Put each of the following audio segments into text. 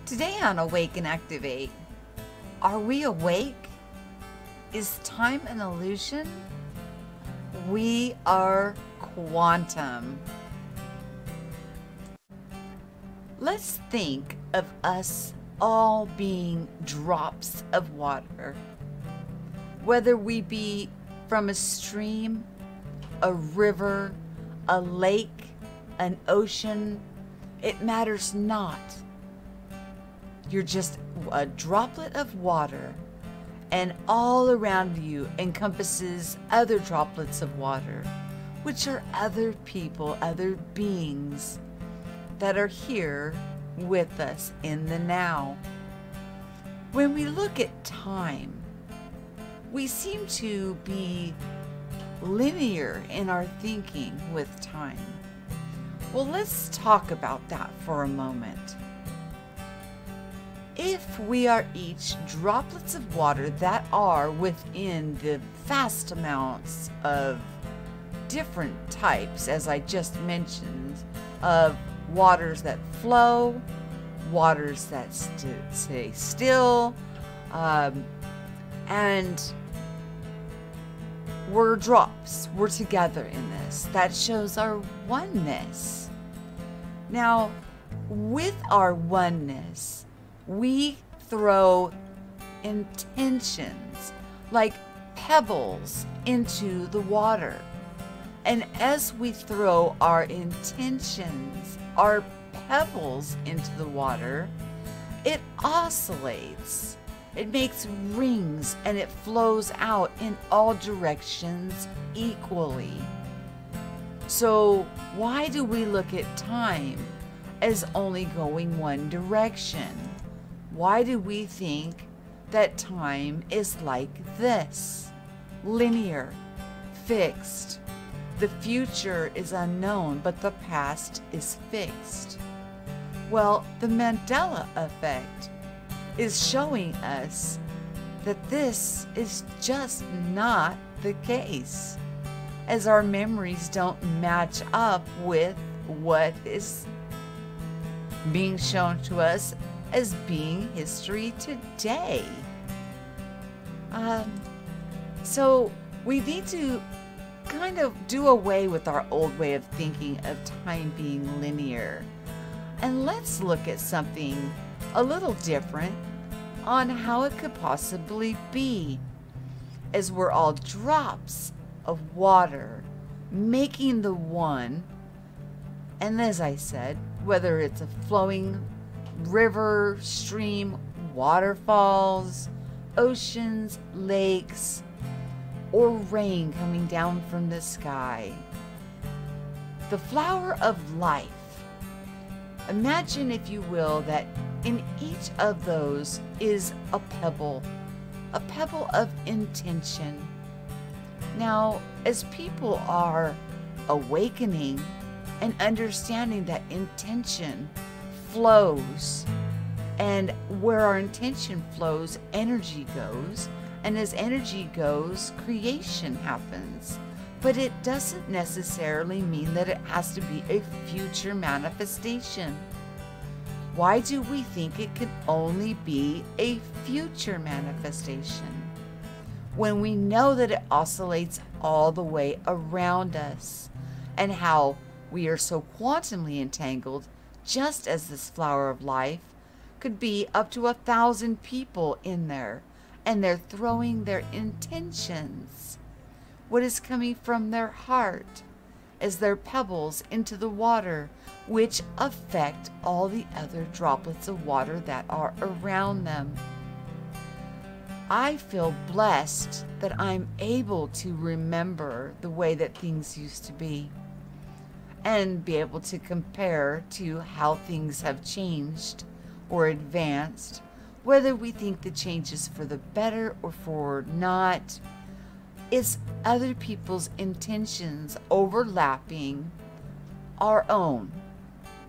Today on Awake and Activate, are we awake? Is time an illusion? We are quantum. Let's think of us all being drops of water. Whether we be from a stream, a river, a lake, an ocean, it matters not. You're just a droplet of water, and all around you encompasses other droplets of water, which are other people, other beings that are here with us in the now. When we look at time, we seem to be linear in our thinking with time. Well, let's talk about that for a moment. If we are each droplets of water that are within the vast amounts of different types, as I just mentioned, of waters that flow, waters that stay still, and we're drops. We're together in this. That shows our oneness. Now, with our oneness, we throw intentions like pebbles into the water. And as we throw our intentions, our pebbles into the water, it oscillates. It makes rings and it flows out in all directions equally. So why do we look at time as only going one direction? Why do we think that time is like this? Linear, fixed. The future is unknown, but the past is fixed. Well, the Mandela effect is showing us that this is just not the case, as our memories don't match up with what is being shown to us as being history today. So we need to kind of do away with our old way of thinking of time being linear. And let's look at something a little different on how it could possibly be, as we're all drops of water making the one. And as I said, whether it's a flowing river, stream, waterfalls, oceans, lakes, or rain coming down from the sky. The flower of life. Imagine, if you will, that in each of those is a pebble of intention. Now, as people are awakening and understanding that intention flows, and where our intention flows, energy goes, and as energy goes, creation happens. But it doesn't necessarily mean that it has to be a future manifestation. Why do we think it can only be a future manifestation when we know that it oscillates all the way around us, and how we are so quantumly entangled? Just as this flower of life could be up to 1,000 people in there, and they're throwing their intentions, what is coming from their heart, as their pebbles into the water, which affect all the other droplets of water that are around them. I feel blessed that I'm able to remember the way that things used to be, and be able to compare to how things have changed or advanced, whether we think the change is for the better or for not. It's other people's intentions overlapping our own.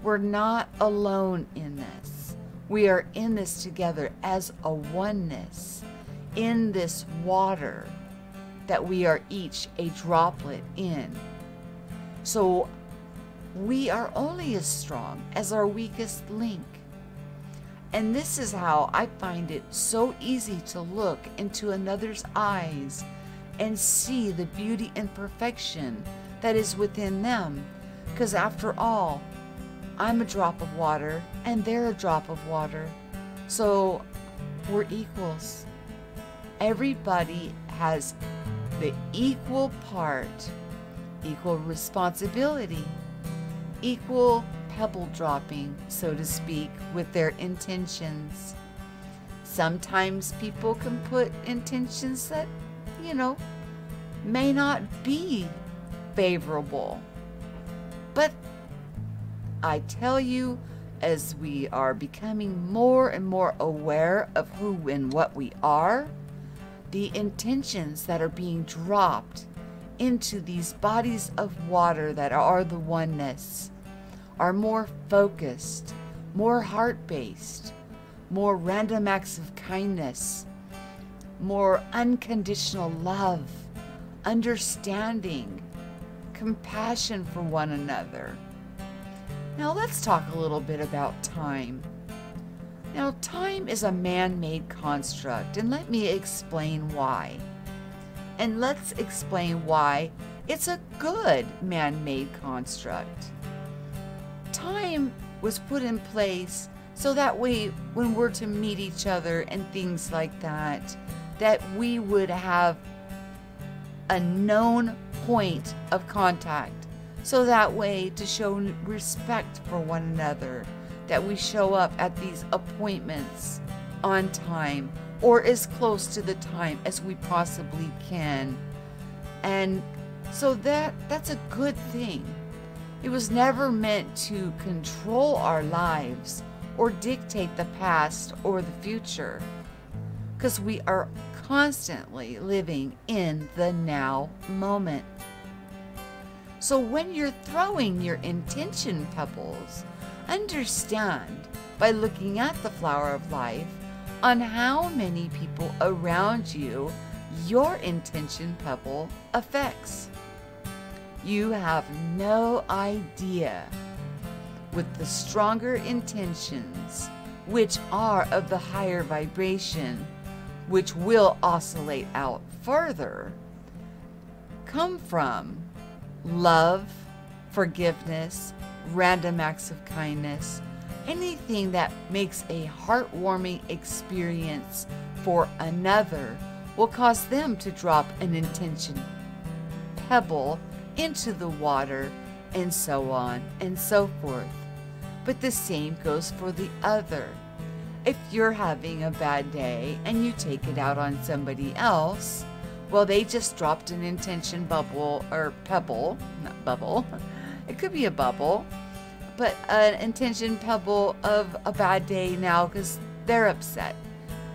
We're not alone in this. We are in this together as a oneness, in this water that we are each a droplet in. So we are only as strong as our weakest link. And this is how I find it so easy to look into another's eyes and see the beauty and perfection that is within them. Because after all, I'm a drop of water and they're a drop of water. So we're equals. Everybody has the equal part, equal responsibility, equal pebble dropping, so to speak, with their intentions. Sometimes people can put intentions that, may not be favorable. But I tell you, as we are becoming more and more aware of who and what we are, the intentions that are being dropped into these bodies of water that are the oneness are more focused, more heart-based, more random acts of kindness, more unconditional love, understanding, compassion for one another. Now let's talk a little bit about time. Now, time is a man-made construct, and let me explain why. And let's explain why it's a good man-made construct. Time was put in place so that way when we're to meet each other and things like that, that we would have a known point of contact. So that way to show respect for one another, that we show up at these appointments on time or as close to the time as we possibly can. And so that's a good thing. It was never meant to control our lives or dictate the past or the future, because we are constantly living in the now moment. So when you're throwing your intention pebbles, understand by looking at the flower of life on how many people around you your intention pebble affects. You have no idea. With the stronger intentions, which are of the higher vibration, which will oscillate out further, come from love, forgiveness, random acts of kindness, anything that makes a heartwarming experience for another will cause them to drop an intention pebble into the water, and so on and so forth. But the same goes for the other. If you're having a bad day and you take it out on somebody else, well, they just dropped an intention bubble or pebble, not bubble. It could be a bubble, but an intention pebble of a bad day now because they're upset.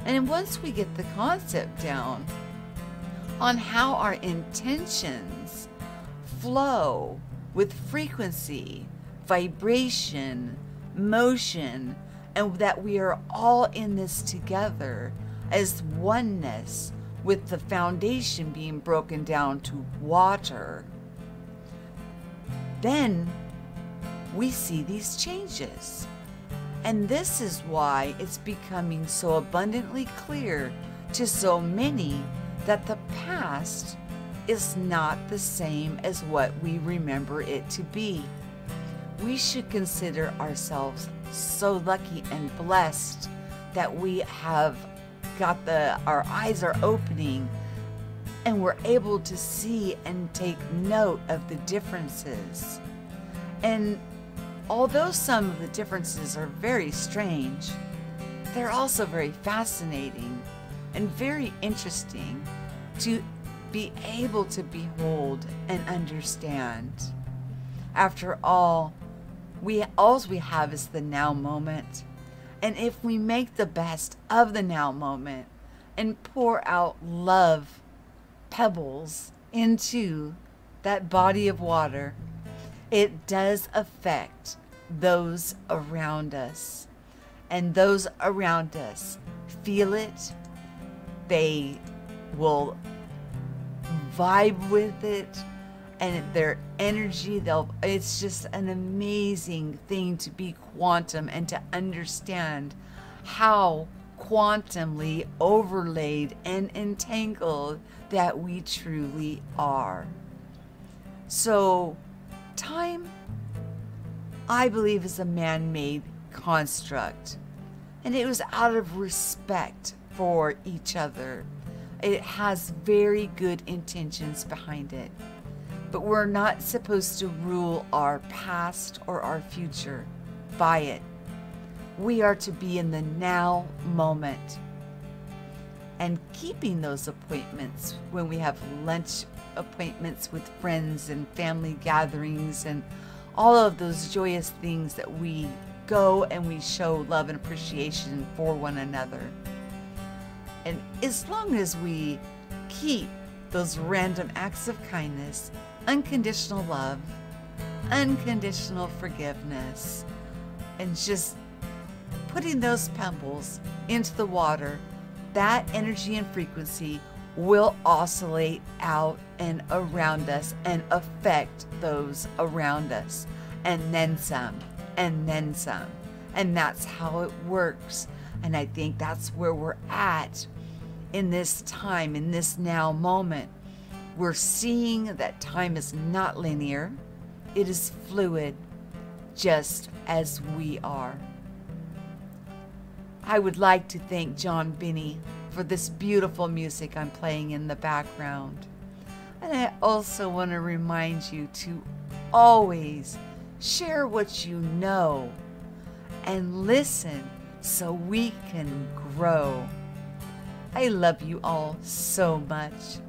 And once we get the concept down on how our intentions flow with frequency, vibration, motion, and that we are all in this together as oneness, with the foundation being broken down to water, then we see these changes. And this is why it's becoming so abundantly clear to so many that the past is not the same as what we remember it to be. We should consider ourselves so lucky and blessed that we have got our eyes are opening and we're able to see and take note of the differences. And although some of the differences are very strange, they're also very fascinating and very interesting to be able to behold and understand. After all we have is the now moment. And if we make the best of the now moment and pour out love pebbles into that body of water, it does affect those around us. And those around us feel it. They will vibe with it. And their energy, it's just an amazing thing to be quantum and to understand how quantumly overlaid and entangled that we truly are. So, time, I believe, is a man-made construct, and it was out of respect for each other. It has very good intentions behind it, but we're not supposed to rule our past or our future by it. We are to be in the now moment and keeping those appointments when we have lunch appointments with friends and family gatherings and all of those joyous things that we go and we show love and appreciation for one another. And as long as we keep those random acts of kindness, unconditional love, unconditional forgiveness, and just putting those pebbles into the water, that energy and frequency will oscillate out and around us and affect those around us, and then some, and then some. And that's how it works. And I think that's where we're at in this time, in this now moment. We're seeing that time is not linear. It is fluid, just as we are. I would like to thank John Binney for this beautiful music I'm playing in the background. And I also want to remind you to always share what you know and listen so we can grow. I love you all so much.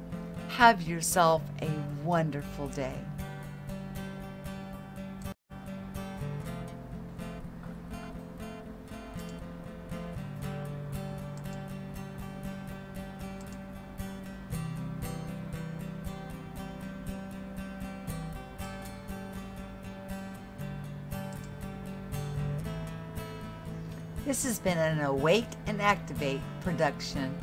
Have yourself a wonderful day. This has been an Awake and Activate production.